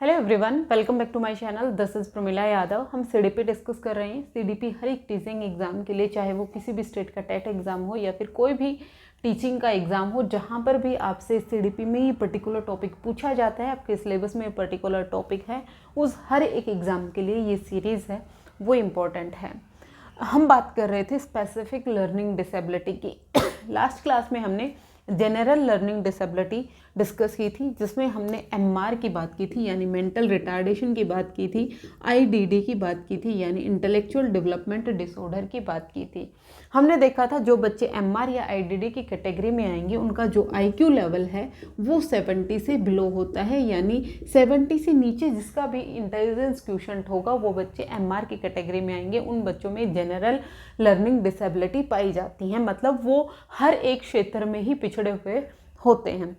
Hello everyone, welcome back to my channel. This is Pramila Yadav. हम CDP discuss कर रहे हैं। सीडीपी हर एक टीचिंग एग्जाम के लिए, चाहे वो किसी भी स्टेट का टेट एग्जाम हो या फिर कोई भी टीचिंग का एग्जाम हो, जहाँ पर भी आपसे सीडीपी में ये पर्टिकुलर टॉपिक पूछा जाता है, आपके सिलेबस में पर्टिकुलर टॉपिक है, उस हर एक एग्ज़ाम के लिए ये सीरीज़ है वो इम्पोर्टेंट है। हम बात कर रहे थे स्पेसिफिक लर्निंग डिसेबिलिटी की। लास्ट क्लास में हमने जनरल लर्निंग डिसेबिलिटी डिस्कस की थी, जिसमें हमने एमआर की बात की थी यानी मेंटल रिटार्डेशन की बात की थी, आईडीडी की बात की थी यानी इंटेलेक्चुअल डेवलपमेंट डिसऑर्डर की बात की थी। हमने देखा था जो बच्चे एमआर या आईडीडी की कैटेगरी में आएंगे उनका जो आईक्यू लेवल है वो 70 से बिलो होता है, यानी 70 से नीचे जिसका भी इंटेलिजेंस क्वोशिएंट होगा वो बच्चे एमआर की कैटेगरी में आएंगे। उन बच्चों में जनरल लर्निंग डिसेबिलिटी पाई जाती है, मतलब वो हर एक क्षेत्र में ही पिछड़े हुए होते हैं।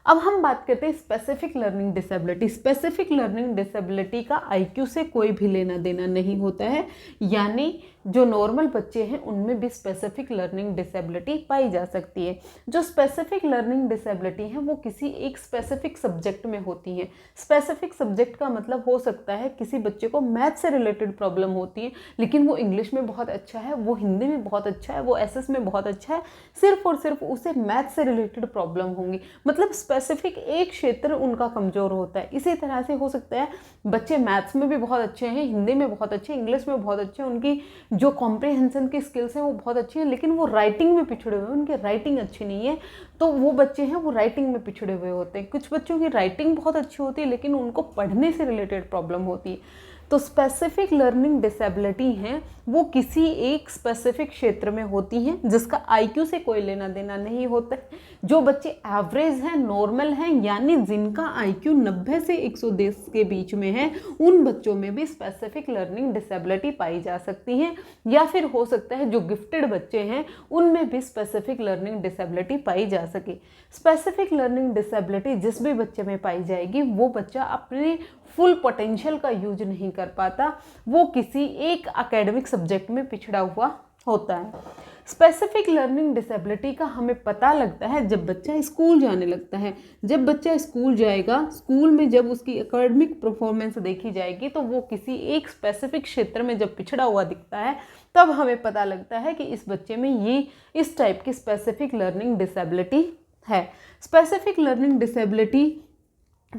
अब हम बात करते हैं specific learning disability. Specific learning disability का आईक्यू से कोई भी लेना देना नहीं होता है, यानी जो नॉर्मल बच्चे हैं उनमें भी स्पेसिफिक लर्निंग डिसेबिलिटी पाई जा सकती है। जो स्पेसिफिक लर्निंग डिसेबिलिटी है वो किसी एक स्पेसिफिक सब्जेक्ट में होती है। स्पेसिफिक सब्जेक्ट का मतलब हो सकता है किसी बच्चे को मैथ से रिलेटेड प्रॉब्लम होती है, लेकिन वो इंग्लिश में बहुत अच्छा है, वो हिंदी में बहुत अच्छा है, वो एसएस में बहुत अच्छा है, सिर्फ और सिर्फ उसे मैथ से रिलेटेड प्रॉब्लम होंगी, मतलब स्पेसिफिक एक क्षेत्र उनका कमज़ोर होता है। इसी तरह से हो सकता है बच्चे मैथ्स में भी बहुत अच्छे हैं, हिंदी में बहुत अच्छे हैं, इंग्लिश में बहुत अच्छे हैं, उनकी जो कॉम्प्रिहेंशन की स्किल्स हैं वो बहुत अच्छी हैं, लेकिन वो राइटिंग में पिछड़े हुए हैं, उनकी राइटिंग अच्छी नहीं है, तो वो बच्चे हैं वो राइटिंग में पिछड़े हुए होते हैं। कुछ बच्चों की राइटिंग बहुत अच्छी होती है लेकिन उनको पढ़ने से रिलेटेड प्रॉब्लम होती है। तो स्पेसिफिक लर्निंग डिसेबिलिटी हैं वो किसी एक स्पेसिफिक क्षेत्र में होती हैं जिसका आईक्यू से कोई लेना देना नहीं होता है। जो बच्चे एवरेज हैं, नॉर्मल हैं, यानी जिनका आईक्यू 90 से 110 के बीच में है, उन बच्चों में भी स्पेसिफिक लर्निंग डिसेबिलिटी पाई जा सकती है। या फिर हो सकता है जो गिफ्टेड बच्चे हैं उनमें भी स्पेसिफिक लर्निंग डिसेबिलिटी पाई जा सके। स्पेसिफिक लर्निंग डिसेबिलिटी जिस भी बच्चे में पाई जाएगी वो बच्चा अपने फुल पोटेंशियल का यूज नहीं कर पाता, वो किसी एक एकेडमिक सब्जेक्ट में पिछड़ा हुआ होता है। स्पेसिफिक लर्निंग डिसेबिलिटी का हमें पता लगता है जब बच्चा स्कूल जाने लगता है। जब बच्चा स्कूल जाएगा, स्कूल में जब उसकी एकेडमिक परफॉर्मेंस देखी जाएगी तो वो किसी एक स्पेसिफिक क्षेत्र में जब पिछड़ा हुआ दिखता है, तब हमें पता लगता है कि इस बच्चे में ये इस टाइप की स्पेसिफिक लर्निंग डिसेबिलिटी है। स्पेसिफिक लर्निंग डिसेबिलिटी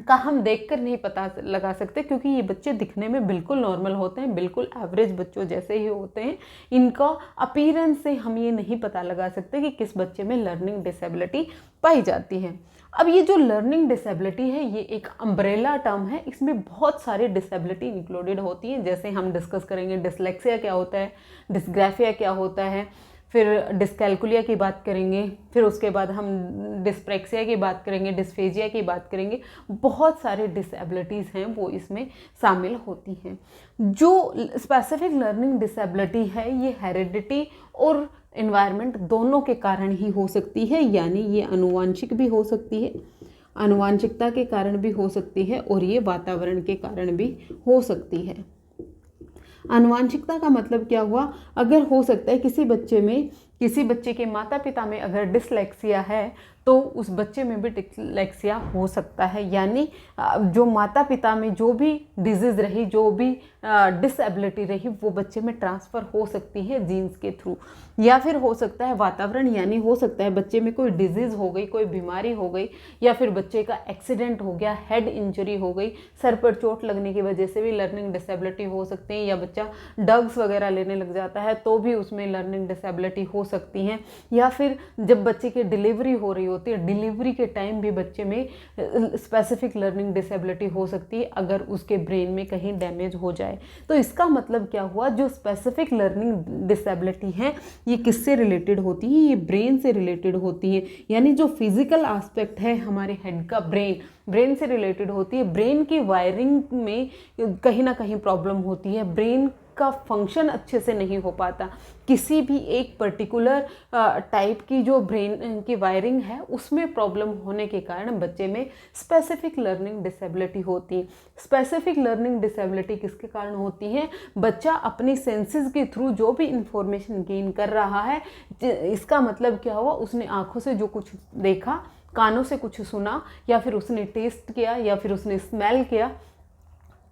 का हम देखकर नहीं पता लगा सकते, क्योंकि ये बच्चे दिखने में बिल्कुल नॉर्मल होते हैं, बिल्कुल एवरेज बच्चों जैसे ही होते हैं। इनका अपीयरेंस से हम ये नहीं पता लगा सकते कि किस बच्चे में लर्निंग डिसेबिलिटी पाई जाती है। अब ये जो लर्निंग डिसेबिलिटी है ये एक अम्ब्रेला टर्म है, इसमें बहुत सारी डिसेबिलिटी इंक्लूडेड होती हैं। जैसे हम डिस्कस करेंगे डिसलेक्सिया क्या होता है, डिस्ग्राफिया क्या होता है, फिर डिस्कैल्कुलिया की बात करेंगे, फिर उसके बाद हम डिस्प्रेक्सिया की बात करेंगे, डिस्फेजिया की बात करेंगे। बहुत सारे डिसेबिलिटीज़ हैं वो इसमें शामिल होती हैं। जो स्पेसिफिक लर्निंग डिसेबिलिटी है ये हेरिडिटी और एनवायरनमेंट दोनों के कारण ही हो सकती है, यानी ये आनुवांशिक भी हो सकती है, आनुवांशिकता के कारण भी हो सकती है और ये वातावरण के कारण भी हो सकती है। आनुवांशिकता का मतलब क्या हुआ? अगर हो सकता है किसी बच्चे के माता पिता में अगर डिसलेक्सिया है तो उस बच्चे में भी डिसलेक्सिया हो सकता है, यानी जो माता पिता में जो भी डिजीज़ रही, जो भी डिसेबिलिटी रही, वो बच्चे में ट्रांसफ़र हो सकती है जीन्स के थ्रू। या फिर हो सकता है वातावरण, यानी हो सकता है बच्चे में कोई डिजीज़ हो गई, कोई बीमारी हो गई, या फिर बच्चे का एक्सीडेंट हो गया, हेड इंजरी हो गई, सर पर चोट लगने की वजह से भी लर्निंग डिसेबिलिटी हो सकती है, या बच्चा ड्रग्स वगैरह लेने लग जाता है तो भी उसमें लर्निंग डिसेबिलिटी हो सकती है। या फिर जब बच्चे की डिलीवरी हो रही होती है, डिलीवरी के टाइम भी बच्चे में स्पेसिफिक लर्निंग डिसेबिलिटी हो सकती है अगर उसके ब्रेन में कहीं डैमेज हो जाए। तो इसका मतलब क्या हुआ? जो स्पेसिफिक लर्निंग डिसेबिलिटी है ये किससे रिलेटेड होती है? ये ब्रेन से रिलेटेड होती है, यानी जो फिजिकल एस्पेक्ट है हमारे हेड का, ब्रेन से रिलेटेड होती है। ब्रेन की वायरिंग में कहीं ना कहीं प्रॉब्लम होती है, ब्रेन का फंक्शन अच्छे से नहीं हो पाता। किसी भी एक पर्टिकुलर टाइप की जो ब्रेन की वायरिंग है उसमें प्रॉब्लम होने के कारण बच्चे में स्पेसिफिक लर्निंग डिसेबिलिटी होती है। स्पेसिफिक लर्निंग डिसेबिलिटी किसके कारण होती है? बच्चा अपनी सेंसेस के थ्रू जो भी इंफॉर्मेशन गेन कर रहा है, इसका मतलब क्या हुआ? उसने आँखों से जो कुछ देखा कानों से कुछ सुना या फिर उसने टेस्ट किया या फिर उसने स्मेल किया,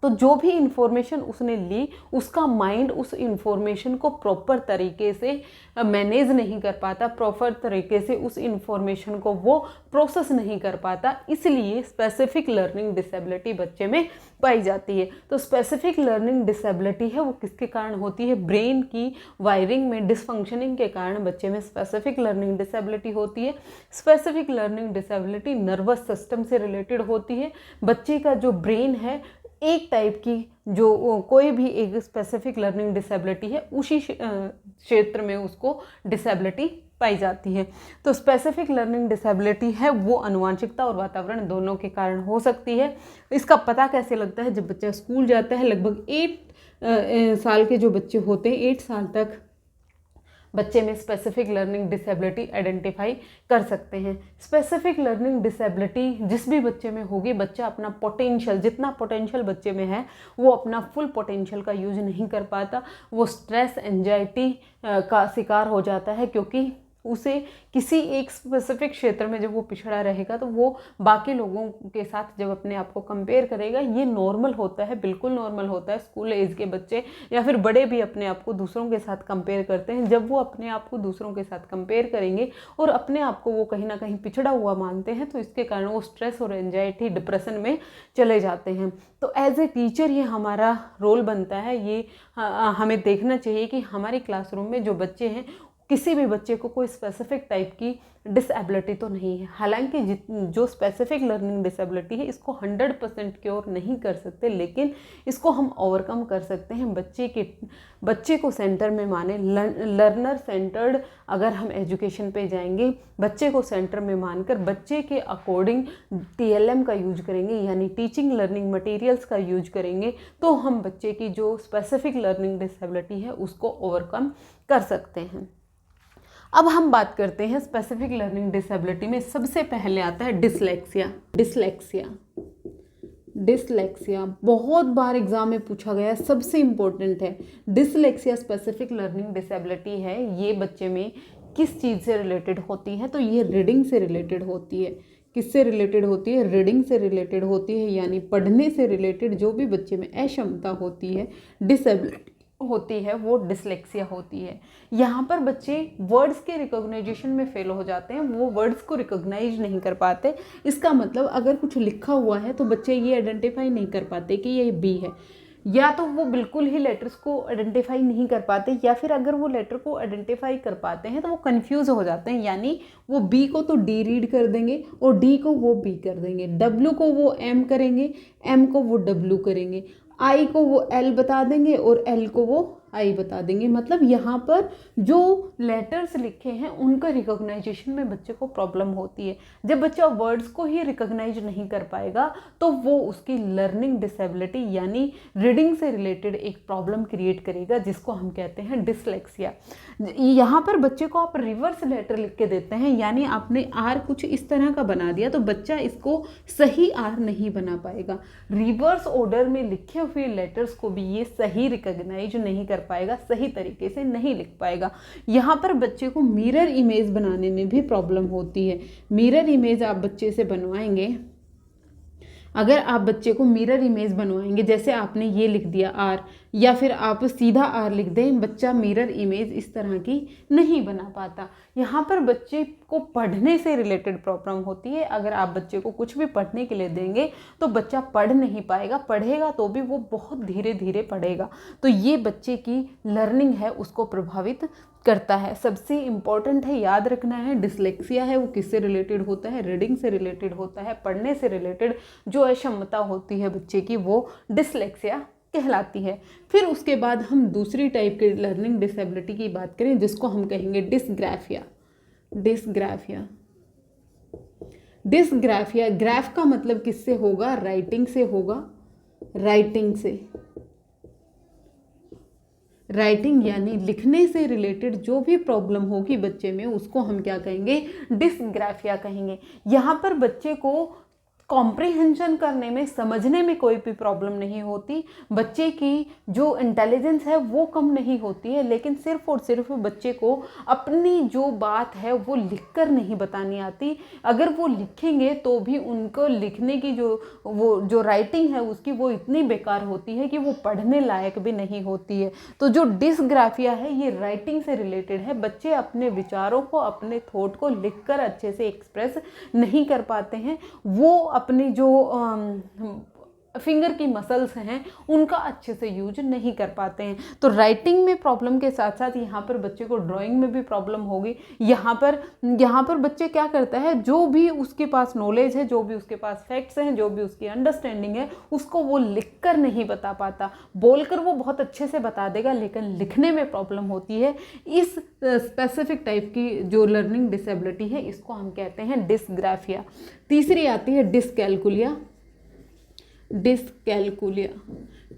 तो जो भी इंफॉर्मेशन उसने ली उसका माइंड उस इंफॉर्मेशन को प्रॉपर तरीके से मैनेज नहीं कर पाता, प्रॉपर तरीके से उस इंफॉर्मेशन को वो प्रोसेस नहीं कर पाता, इसलिए स्पेसिफिक लर्निंग डिसेबिलिटी बच्चे में पाई जाती है। तो स्पेसिफिक लर्निंग डिसेबिलिटी है वो किसके कारण होती है? ब्रेन की वायरिंग में डिसफंक्शनिंग के कारण बच्चे में स्पेसिफिक लर्निंग डिसेबिलिटी होती है। Specific learning disability nervous system से रिलेटेड होती है। बच्चे का जो ब्रेन है एक टाइप की जो कोई भी एक स्पेसिफिक लर्निंग डिसेबिलिटी है उसी क्षेत्र में उसको डिसेबिलिटी पाई जाती है। तो स्पेसिफिक लर्निंग डिसेबिलिटी है वो आनुवंशिकता और वातावरण दोनों के कारण हो सकती है। इसका पता कैसे लगता है? जब बच्चा स्कूल जाता है, लगभग 8 साल के जो बच्चे होते हैं 8 साल तक बच्चे में स्पेसिफिक लर्निंग डिसेबिलिटी आइडेंटिफाई कर सकते हैं। स्पेसिफिक लर्निंग डिसेबिलिटी जिस भी बच्चे में होगी, बच्चा अपना पोटेंशियल, जितना पोटेंशियल बच्चे में है वो अपना फुल पोटेंशियल का यूज नहीं कर पाता, वो स्ट्रेस एंजाइटी का शिकार हो जाता है, क्योंकि उसे किसी एक स्पेसिफिक क्षेत्र में जब वो पिछड़ा रहेगा तो वो बाकी लोगों के साथ जब अपने आप को कंपेयर करेगा, ये नॉर्मल होता है, बिल्कुल नॉर्मल होता है। स्कूल एज के बच्चे या फिर बड़े भी अपने आप को दूसरों के साथ कंपेयर करते हैं। जब वो अपने आप को दूसरों के साथ कंपेयर करेंगे और अपने आप को वो कहीं ना कहीं पिछड़ा हुआ मानते हैं, तो इसके कारण वो स्ट्रेस और एंजाइटी डिप्रेशन में चले जाते हैं। तो एज ए टीचर ये हमारा रोल बनता है, ये हमें देखना चाहिए कि हमारी क्लासरूम में जो बच्चे हैं किसी भी बच्चे को कोई स्पेसिफिक टाइप की डिसेबिलिटी तो नहीं है। हालांकि जो स्पेसिफिक लर्निंग डिसेबिलिटी है इसको 100% क्योर नहीं कर सकते, लेकिन इसको हम ओवरकम कर सकते हैं। बच्चे को सेंटर में माने, लर्नर सेंटर्ड अगर हम एजुकेशन पे जाएंगे, बच्चे को सेंटर में मानकर बच्चे के अकॉर्डिंग TLM का यूज करेंगे, यानी टीचिंग लर्निंग मटेरियल्स का यूज करेंगे, तो हम बच्चे की जो स्पेसिफिक लर्निंग डिसेबिलिटी है उसको ओवरकम कर सकते हैं। अब हम बात करते हैं स्पेसिफिक लर्निंग डिसेबिलिटी में सबसे पहले आता है डिसलेक्सिया बहुत बार एग्जाम में पूछा गया, सबसे इम्पोर्टेंट है। डिसलेक्सिया स्पेसिफिक लर्निंग डिसेबिलिटी है, ये बच्चे में किस चीज़ से रिलेटेड होती है? तो ये रीडिंग से रिलेटेड होती है। किससे रिलेटेड होती है? रीडिंग से रिलेटेड होती है, यानी पढ़ने से रिलेटेड जो भी बच्चे में अक्षमता होती है, डिसेबिलिटी होती है, वो डिसलेक्सिया होती है। यहाँ पर बच्चे वर्ड्स के रिकॉग्नाइजेशन में फेल हो जाते हैं, वो वर्ड्स को रिकॉग्नाइज नहीं कर पाते। इसका मतलब अगर कुछ लिखा हुआ है तो बच्चे ये आइडेंटिफाई नहीं कर पाते कि ये बी है, या तो वो बिल्कुल ही लेटर्स को आइडेंटिफाई नहीं कर पाते, या फिर अगर वो लेटर को आइडेंटिफाई कर पाते हैं तो वो कंफ्यूज हो जाते हैं, यानी वो बी को तो डी रीड कर देंगे और डी को वो बी कर देंगे, डब्ल्यू को वो एम करेंगे, एम को वो डब्ल्यू करेंगे, आई को वो एल बता देंगे और एल को वो आई बता देंगे। मतलब यहाँ पर जो लेटर्स लिखे हैं उनका रिकॉग्नाइजेशन में बच्चे को प्रॉब्लम होती है। जब बच्चा वर्ड्स को ही रिकॉग्नाइज नहीं कर पाएगा तो वो उसकी लर्निंग डिसेबिलिटी यानी रीडिंग से रिलेटेड एक प्रॉब्लम क्रिएट करेगा, जिसको हम कहते हैं डिसलेक्सिया। यहाँ पर बच्चे को आप रिवर्स लेटर लिख के देते हैं, यानी आपने आर कुछ इस तरह का बना दिया तो बच्चा इसको सही आर नहीं बना पाएगा। रिवर्स ऑर्डर में लिखे हुए लेटर्स को भी ये सही रिकॉग्नाइज नहीं कर पाएगा, सही तरीके से नहीं लिख पाएगा। यहाँ पर बच्चे को मिरर इमेज बनाने में भी प्रॉब्लम होती है। मिरर इमेज आप बच्चे से बनवाएंगे, अगर आप बच्चे को मिरर इमेज बनवाएंगे, जैसे आपने ये लिख दिया आर या फिर आप सीधा आर लिख दें, बच्चा मिरर इमेज इस तरह की नहीं बना पाता। यहाँ पर बच्चे को पढ़ने से रिलेटेड प्रॉब्लम होती है। अगर आप बच्चे को कुछ भी पढ़ने के लिए देंगे तो बच्चा पढ़ नहीं पाएगा, पढ़ेगा तो भी वो बहुत धीरे धीरे पढ़ेगा, तो ये बच्चे की लर्निंग है उसको प्रभावित करता है। सबसे इम्पॉर्टेंट है, याद रखना है, डिसलेक्सिया है वो किससे रिलेटेड होता है? रीडिंग से रिलेटेड होता है। पढ़ने से रिलेटेड जो अक्षमता होती है बच्चे की वो डिसलेक्सिया कहलाती है। फिर उसके बाद हम दूसरी टाइप की लर्निंग डिसेबिलिटी की बात करें, जिसको हम कहेंगे डिसग्राफिया। डिसग्राफिया, ग्राफ का मतलब किससे होगा? राइटिंग से होगा। राइटिंग यानी लिखने से रिलेटेड जो भी प्रॉब्लम होगी बच्चे में उसको हम क्या कहेंगे? डिसग्राफिया कहेंगे। यहाँ पर बच्चे को कॉम्प्रिहेंशन करने में, समझने में कोई भी प्रॉब्लम नहीं होती। बच्चे की जो इंटेलिजेंस है वो कम नहीं होती है, लेकिन सिर्फ और सिर्फ बच्चे को अपनी जो बात है वो लिखकर नहीं बतानी आती। अगर वो लिखेंगे तो भी उनको लिखने की जो राइटिंग है उसकी वो इतनी बेकार होती है कि वो पढ़ने लायक भी नहीं होती है। तो जो डिस्ग्राफिया है ये राइटिंग से रिलेटेड है। बच्चे अपने विचारों को, अपने थॉट को लिखकर अच्छे से एक्सप्रेस नहीं कर पाते हैं। वो अपनी जो फिंगर की मसल्स हैं उनका अच्छे से यूज नहीं कर पाते हैं। तो राइटिंग में प्रॉब्लम के साथ साथ यहाँ पर बच्चे को ड्राइंग में भी प्रॉब्लम होगी। यहाँ पर बच्चे क्या करता है, जो भी उसके पास नॉलेज है, जो भी उसके पास फैक्ट्स हैं, जो भी उसकी अंडरस्टैंडिंग है, उसको वो लिख कर नहीं बता पाता। बोलकर वो बहुत अच्छे से बता देगा, लेकिन लिखने में प्रॉब्लम होती है। इस स्पेसिफिक टाइप की जो लर्निंग डिसेबिलिटी है इसको हम कहते हैं डिस्ग्राफिया। तीसरी आती है डिसकैलकुलिया।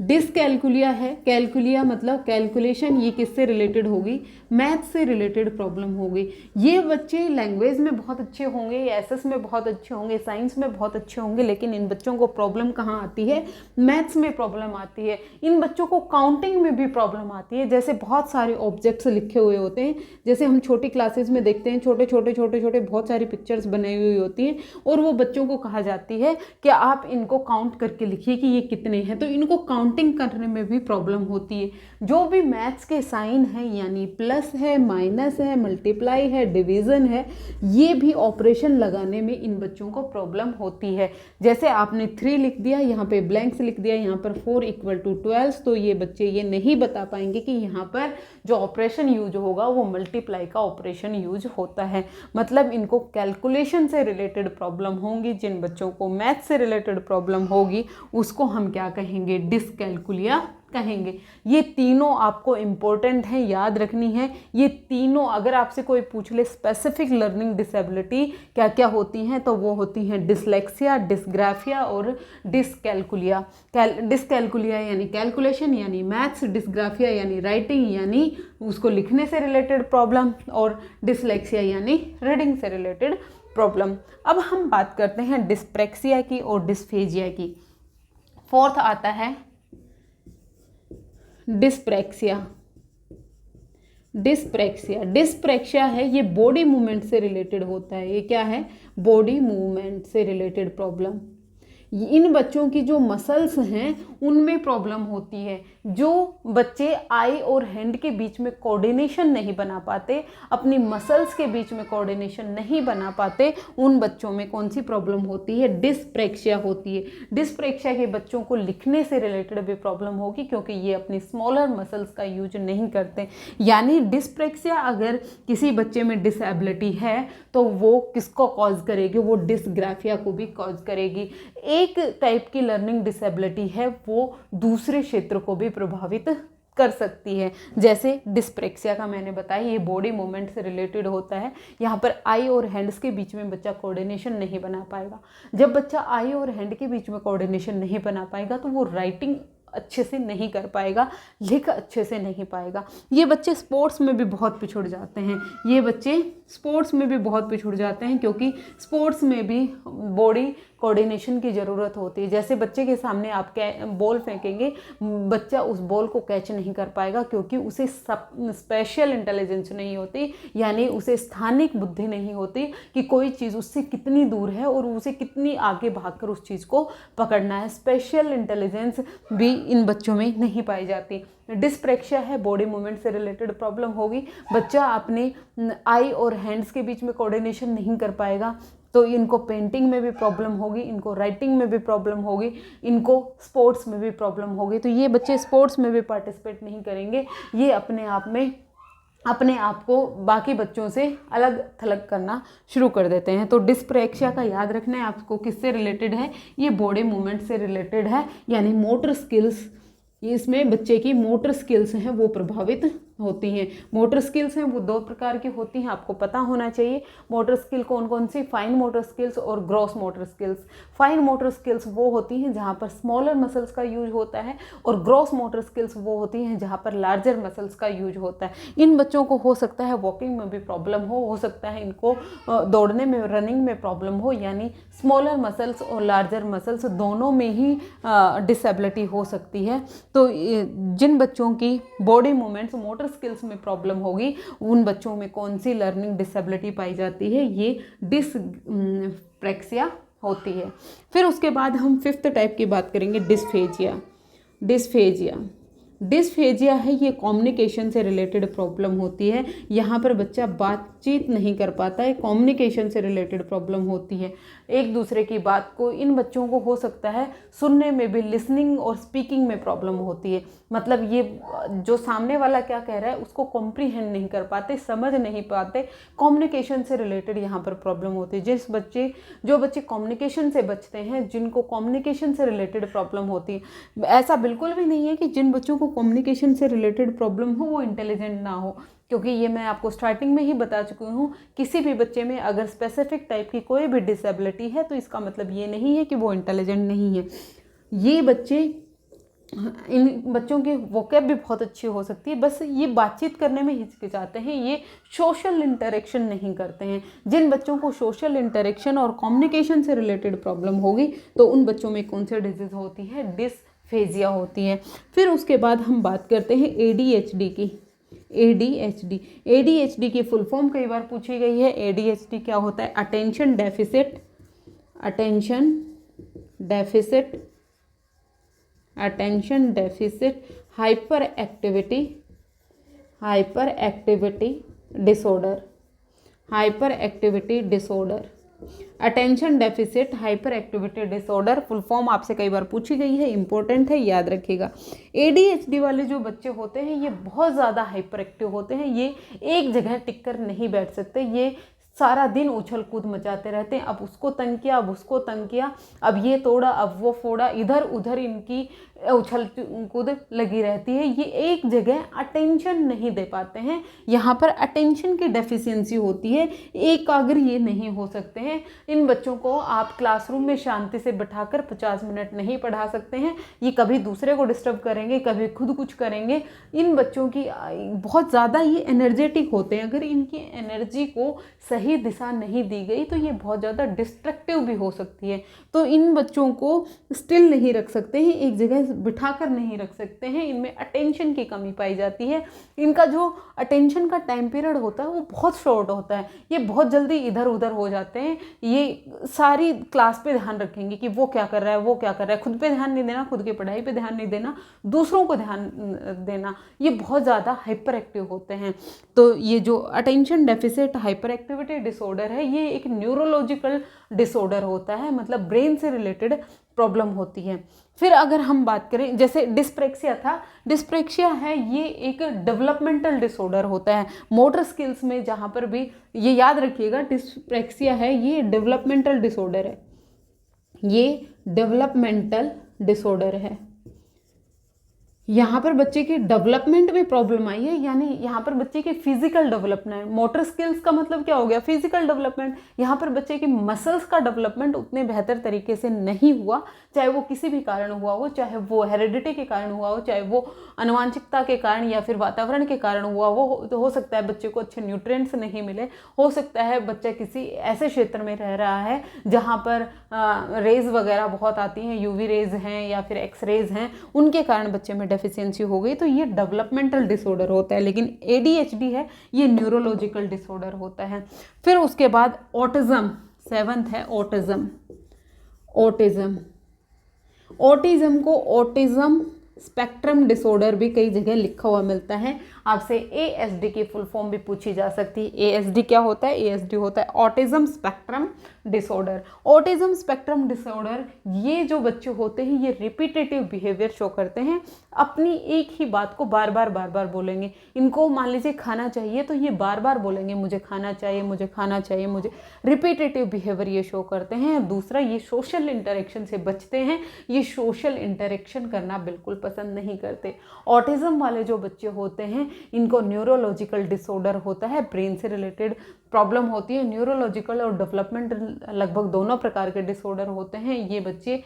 डिसकैलकुलिया है, कैलकुलिया मतलब कैलकुलेशन, ये किससे रिलेटेड होगी, मैथ से रिलेटेड प्रॉब्लम होगी। ये बच्चे लैंग्वेज में बहुत अच्छे होंगे, एसएस में बहुत अच्छे होंगे, साइंस में बहुत अच्छे होंगे, लेकिन इन बच्चों को प्रॉब्लम कहाँ आती है, मैथ्स में प्रॉब्लम आती है। इन बच्चों को काउंटिंग में भी प्रॉब्लम आती है। जैसे बहुत सारे ऑब्जेक्ट्स लिखे हुए होते हैं, जैसे हम छोटी क्लासेस में देखते हैं, छोटे छोटे बहुत सारी पिक्चर्स बनाई हुई होती हैं, और वो बच्चों को कहा जाती है कि आप इनको काउंट करके लिखिए कि ये कितने हैं। तो इनको काउंटिंग करने में भी प्रॉब्लम होती है। जो भी मैथ्स के साइन है, यानी प्लस है, माइनस है, मल्टीप्लाई है, डिवीज़न है, ये भी ऑपरेशन लगाने में इन बच्चों को प्रॉब्लम होती है। जैसे आपने 3 लिख दिया, यहाँ पे ब्लैंक्स लिख दिया, यहाँ पर 4 = 12, तो ये बच्चे ये नहीं बता पाएंगे कि यहाँ पर जो ऑपरेशन यूज होगा वो मल्टीप्लाई का ऑपरेशन यूज होता है। मतलब इनको कैलकुलेशन से रिलेटेड प्रॉब्लम होंगी। जिन बच्चों को मैथ से रिलेटेड प्रॉब्लम होगी उसको हम क्या कहेंगे, डिसकैलकुलिया कहेंगे। ये तीनों आपको इम्पोर्टेंट हैं, याद रखनी है। ये तीनों अगर आपसे कोई पूछ ले स्पेसिफिक लर्निंग डिसेबिलिटी क्या क्या होती हैं, तो वो होती हैं डिसलेक्सिया, डिसग्राफिया और डिसकैलकुलिया। डिसकैलकुलिया यानी कैलकुलेशन यानी मैथ्स, डिसग्राफिया यानी राइटिंग यानी उसको लिखने से रिलेटेड प्रॉब्लम, और डिसलेक्सिया यानी रीडिंग से रिलेटेड प्रॉब्लम। अब हम बात करते हैं डिस्प्रेक्सिया की और डिस्फेजिया की। फोर्थ आता है डिस्प्रेक्सिया। डिस्प्रेक्सिया है, ये बॉडी मूवमेंट से रिलेटेड होता है। ये क्या है, बॉडी मूवमेंट से रिलेटेड प्रॉब्लम। इन बच्चों की जो मसल्स हैं उनमें प्रॉब्लम होती है। जो बच्चे आई और हैंड के बीच में कोऑर्डिनेशन नहीं बना पाते, अपनी मसल्स के बीच में कोऑर्डिनेशन नहीं बना पाते, उन बच्चों में कौन सी प्रॉब्लम होती है, डिस्प्रेक्सिया होती है। डिस्प्रेक्सिया के बच्चों को लिखने से रिलेटेड भी प्रॉब्लम होगी, क्योंकि ये अपनी स्मॉलर मसल्स का यूज नहीं करते। यानी डिस्प्रेक्सिया अगर किसी बच्चे में डिसेबिलिटी है तो वो किसको कॉज करेगी, वो डिसग्राफिया को भी कॉज करेगी। एक टाइप की लर्निंग डिसेबिलिटी है वो दूसरे क्षेत्र को भी प्रभावित कर सकती है। जैसे डिस्प्रेक्सिया का मैंने बताया, ये बॉडी मूवमेंट से रिलेटेड होता है। यहाँ पर आई और हैंड्स के बीच में बच्चा कोऑर्डिनेशन नहीं बना पाएगा। जब बच्चा आई और हैंड के बीच में कोऑर्डिनेशन नहीं बना पाएगा तो वो राइटिंग अच्छे से नहीं कर पाएगा, लिख अच्छे से नहीं पाएगा। ये बच्चे स्पोर्ट्स में भी बहुत पिछड़ जाते हैं। क्योंकि स्पोर्ट्स में भी बॉडी कोऑर्डिनेशन की ज़रूरत होती है। जैसे बच्चे के सामने आप बॉल फेंकेंगे, बच्चा उस बॉल को कैच नहीं कर पाएगा, क्योंकि उसे स्पेशल इंटेलिजेंस नहीं होती, यानी उसे स्थानिक बुद्धि नहीं होती कि कोई चीज़ उससे कितनी दूर है और उसे कितनी आगे भागकर उस चीज़ को पकड़ना है। स्पेशल इंटेलिजेंस भी इन बच्चों में नहीं पाई जाती। डिस्प्रेक्सिया है, बॉडी मूवमेंट से रिलेटेड प्रॉब्लम होगी। बच्चा अपने आई और हैंड्स के बीच में कोऑर्डिनेशन नहीं कर पाएगा, तो इनको पेंटिंग में भी प्रॉब्लम होगी, इनको राइटिंग में भी प्रॉब्लम होगी, इनको स्पोर्ट्स में भी प्रॉब्लम होगी। तो ये बच्चे स्पोर्ट्स में भी पार्टिसिपेट नहीं करेंगे। ये अपने आप को बाकी बच्चों से अलग थलग करना शुरू कर देते हैं। तो डिस्प्रेक्सिया का याद रखना है आपको, किससे रिलेटेड है, ये बॉडी मूवमेंट से रिलेटेड है, यानी मोटर स्किल्स, इसमें बच्चे की मोटर स्किल्स हैं वो प्रभावित होती हैं। मोटर स्किल्स हैं वो 2 प्रकार की होती हैं, आपको पता होना चाहिए। मोटर स्किल कौन कौन सी, फाइन मोटर स्किल्स और gross motor skills. Fine motor skills वो होती हैं जहाँ पर स्मॉलर मसल्स का यूज होता है, और ग्रॉस मोटर स्किल्स वो होती हैं जहाँ पर लार्जर मसल्स का यूज होता है। इन बच्चों को हो सकता है वॉकिंग में भी प्रॉब्लम हो सकता है इनको दौड़ने में, रनिंग में प्रॉब्लम हो, यानी स्मॉलर मसल्स और लार्जर मसल्स दोनों में ही डिसेबिलिटी हो सकती है। तो जिन बच्चों की बॉडी मूवमेंट्स, मोटर स्किल्स में प्रॉब्लम होगी, उन बच्चों में कौन सी लर्निंग डिसेबिलिटी पाई जाती है, ये डिस्प्रैक्सिया होती है। फिर उसके बाद हम 5th टाइप की बात करेंगे, डिस्फेजिया। डिस्फेजिया है, ये कम्युनिकेशन से रिलेटेड प्रॉब्लम होती है। यहाँ पर बच्चा बातचीत नहीं कर पाता है, कम्युनिकेशन से रिलेटेड प्रॉब्लम होती है, एक दूसरे की बात को, इन बच्चों को हो सकता है सुनने में भी, लिसनिंग और स्पीकिंग में प्रॉब्लम होती है। मतलब ये जो सामने वाला क्या कह रहा है उसको कॉम्प्रीहेंड नहीं कर पाते, समझ नहीं पाते, कम्युनिकेशन से रिलेटेड यहाँ पर प्रॉब्लम होती है। जो बच्चे कम्युनिकेशन से बचते हैं, जिनको कम्युनिकेशन से रिलेटेड प्रॉब्लम होती है, ऐसा बिल्कुल भी नहीं है कि जिन बच्चों को कम्युनिकेशन से रिलेटेड प्रॉब्लम हो वो इंटेलिजेंट ना हो, क्योंकि ये मैं आपको स्टार्टिंग में ही बता चुकी हूँ, किसी भी बच्चे में अगर स्पेसिफिक टाइप की कोई भी डिसेबिलिटी है तो इसका मतलब ये नहीं है कि वो इंटेलिजेंट नहीं है। ये बच्चे, इन बच्चों की वोकैब भी बहुत अच्छी हो सकती है, बस ये बातचीत करने में हिचकिचाते हैं, ये सोशल इंटरेक्शन नहीं करते हैं। जिन बच्चों को सोशल इंटरेक्शन और कम्युनिकेशन से रिलेटेड प्रॉब्लम होगी तो उन बच्चों में कौन सी डिजीज़ होती है, डिस्फेजिया होती है। फिर उसके बाद हम बात करते हैं ADHD की। ADHD की फुल फॉर्म कई बार पूछी गई है। ADHD क्या होता है, attention deficit hyper activity disorder. Attention deficit hyper activity disorder full form आपसे कई बार पूछी गई है, इंपॉर्टेंट है, याद रखिएगा। ADHD वाले जो बच्चे होते हैं ये बहुत ज़्यादा हाइपर एक्टिव होते हैं, ये एक जगह टिक कर नहीं बैठ सकते, ये सारा दिन उछल कूद मचाते रहते हैं। अब उसको तंग किया, अब उसको तंग किया, अब ये तोड़ा, अब वो फोड़ा, इधर उधर इनकी उछल कूद लगी रहती है, ये एक जगह अटेंशन नहीं दे पाते हैं। यहाँ पर अटेंशन की डेफिशिएंसी होती है, एकाग्र ये नहीं हो सकते हैं। इन बच्चों को आप क्लासरूम में शांति से बिठाकर 50 मिनट नहीं पढ़ा सकते हैं, ये कभी दूसरे को डिस्टर्ब करेंगे, कभी खुद कुछ करेंगे। इन बच्चों की बहुत ज़्यादा ये एनर्जेटिक होते हैं, अगर इनकी एनर्जी को सही दिशा नहीं दी गई तो ये बहुत ज़्यादा डिस्ट्रक्टिव भी हो सकती है। तो इन बच्चों को स्टिल नहीं रख सकते हैं, एक जगह बिठाकर नहीं रख सकते हैं, इनमें अटेंशन की कमी पाई जाती है। इनका जो अटेंशन का टाइम पीरियड होता है वो बहुत शॉर्ट होता है, ये बहुत जल्दी इधर उधर हो जाते हैं। ये सारी क्लास पे ध्यान रखेंगे कि वो क्या कर रहा है, वो क्या कर रहा है, खुद पे ध्यान नहीं देना, खुद की पढ़ाई पे ध्यान नहीं देना, दूसरों को ध्यान देना, ये बहुत ज़्यादा हाइपर एक्टिव होते हैं। तो ये जो attention deficit hyper activity disorder है, ये एक न्यूरोलॉजिकल डिसऑर्डर होता है, मतलब ब्रेन से रिलेटेड प्रॉब्लम होती है। फिर अगर हम बात करें, जैसे डिस्प्रैक्सिया था, डिस्प्रैक्सिया है ये एक डेवलपमेंटल डिसऑर्डर होता है। मोटर स्किल्स में जहाँ पर भी, ये याद रखिएगा, डिस्प्रैक्सिया है ये डेवलपमेंटल डिसऑर्डर है, ये डेवलपमेंटल डिसऑर्डर है। यहाँ पर बच्चे की डेवलपमेंट में प्रॉब्लम आई है, यानी यहाँ पर बच्चे की फिजिकल डेवलपमेंट, मोटर स्किल्स का मतलब क्या हो गया, फिजिकल डेवलपमेंट। यहाँ पर बच्चे की मसल्स का डेवलपमेंट उतने बेहतर तरीके से नहीं हुआ, चाहे वो किसी भी कारण हुआ हो, चाहे वो हेरिडिटी के कारण हुआ हो, चाहे वो आनुवांशिकता के कारण या फिर वातावरण के कारण हुआ वो, तो हो सकता है बच्चे को अच्छे न्यूट्रिएंट्स नहीं मिले, हो सकता है बच्चा किसी ऐसे क्षेत्र में रह रहा है जहाँ पर रेज वगैरह बहुत आती हैं, यूवी रेज हैं या फिर एक्स रेज हैं, उनके कारण बच्चे में डेफिशिएंसी हो गई, तो ये डेवलपमेंटल डिसऑर्डर होता है। लेकिन ADHD है ये न्यूरोलॉजिकल डिसऑर्डर होता है। फिर उसके बाद ऑटिज्म, 7th है ऑटिज्म को ऑटिज्म स्पेक्ट्रम डिसऑर्डर भी कई जगह लिखा हुआ मिलता है। आपसे ASD की फुल फॉर्म भी पूछी जा सकती है। ASD क्या होता है, ASD होता है autism spectrum disorder. Autism spectrum disorder, ये जो बच्चे होते हैं ये रिपीटेटिव बिहेवियर शो करते हैं, अपनी एक ही बात को बार बार बोलेंगे। इनको मान लीजिए खाना चाहिए तो ये बार बार बोलेंगे मुझे खाना चाहिए, मुझे खाना चाहिए, मुझे, रिपीटेटिव बिहेवियर ये शो करते हैं। दूसरा, ये सोशल इंटरेक्शन से बचते हैं, ये सोशल इंटरेक्शन करना बिल्कुल पसंद नहीं करते। ऑटिज्म वाले जो बच्चे होते हैं इनको न्यूरोलॉजिकल डिसऑर्डर होता है, ब्रेन से रिलेटेड प्रॉब्लम होती है। न्यूरोलॉजिकल और डेवलपमेंट लगभग दोनों प्रकार के डिसऑर्डर होते हैं। ये बच्चे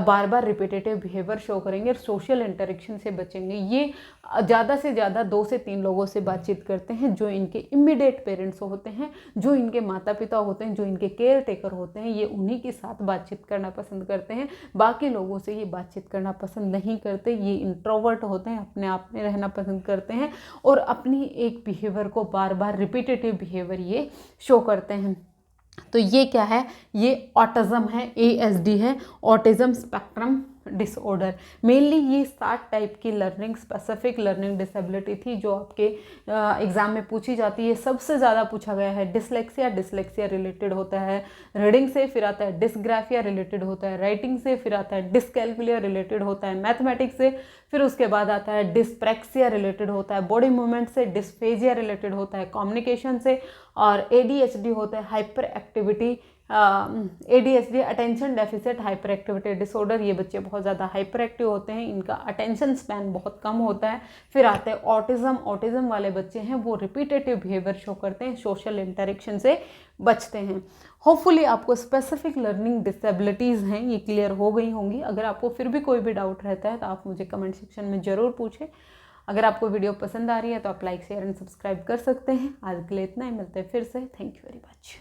बार बार रिपीटेटिव बिहेवियर शो करेंगे और सोशल इंटरेक्शन से बचेंगे। ये ज़्यादा से ज़्यादा 2 से 3 लोगों से बातचीत करते हैं, जो इनके इमीडिएट पेरेंट्स होते हैं, जो इनके माता पिता होते हैं, जो इनके केयर टेकर होते हैं, ये उन्हीं के साथ बातचीत करना पसंद करते हैं। बाकी लोगों से ये बातचीत करना पसंद नहीं करते। ये इंट्रोवर्ट होते हैं, अपने आप में रहना पसंद करते हैं और अपनी एक बिहेवियर को बार बार रिपीटेटिव बिहेवियर ये शो करते हैं। तो ये क्या है, ये ऑटिज्म है, ASD है, ऑटिज्म स्पेक्ट्रम डिसऑर्डर। मेनली ये 7 टाइप की लर्निंग, स्पेसिफिक लर्निंग डिसेबिलिटी थी जो आपके एग्ज़ाम में पूछी जाती है। सबसे ज़्यादा पूछा गया है डिसलेक्सिया, डिसलेक्सिया रिलेटेड होता है रीडिंग से, फिर आता है डिसग्राफिया रिलेटेड होता है राइटिंग से, फिर आता है डिसकैलकुलिया रिलेटेड होता है मैथमेटिक्स से, फिर उसके बाद आता है डिस्प्रैक्सिया रिलेटेड होता है बॉडी मूवमेंट से, डिस्फेजिया रिलेटेड होता है कम्युनिकेशन से, और ADHD होता है hyper activity, ADHD attention deficit hyper activity disorder. ये बच्चे बहुत ज़्यादा हाइपर एक्टिव होते हैं, इनका अटेंशन स्पैन बहुत कम होता है। फिर आते हैं ऑटिज्म। ऑटिज्म वाले बच्चे हैं वो रिपीटेटिव बिहेवियर शो करते हैं, सोशल इंटरेक्शन से बचते हैं। होपफुली आपको स्पेसिफिक लर्निंग डिसेबिलिटीज़ हैं ये क्लियर हो गई होंगी। अगर आपको फिर भी कोई भी डाउट रहता है तो आप मुझे कमेंट सेक्शन में ज़रूर पूछें। अगर आपको वीडियो पसंद आ रही है तो आप लाइक शेयर एंड सब्सक्राइब कर सकते हैं। आज के लिए इतना ही, मिलते हैं फिर से। Thank you very much.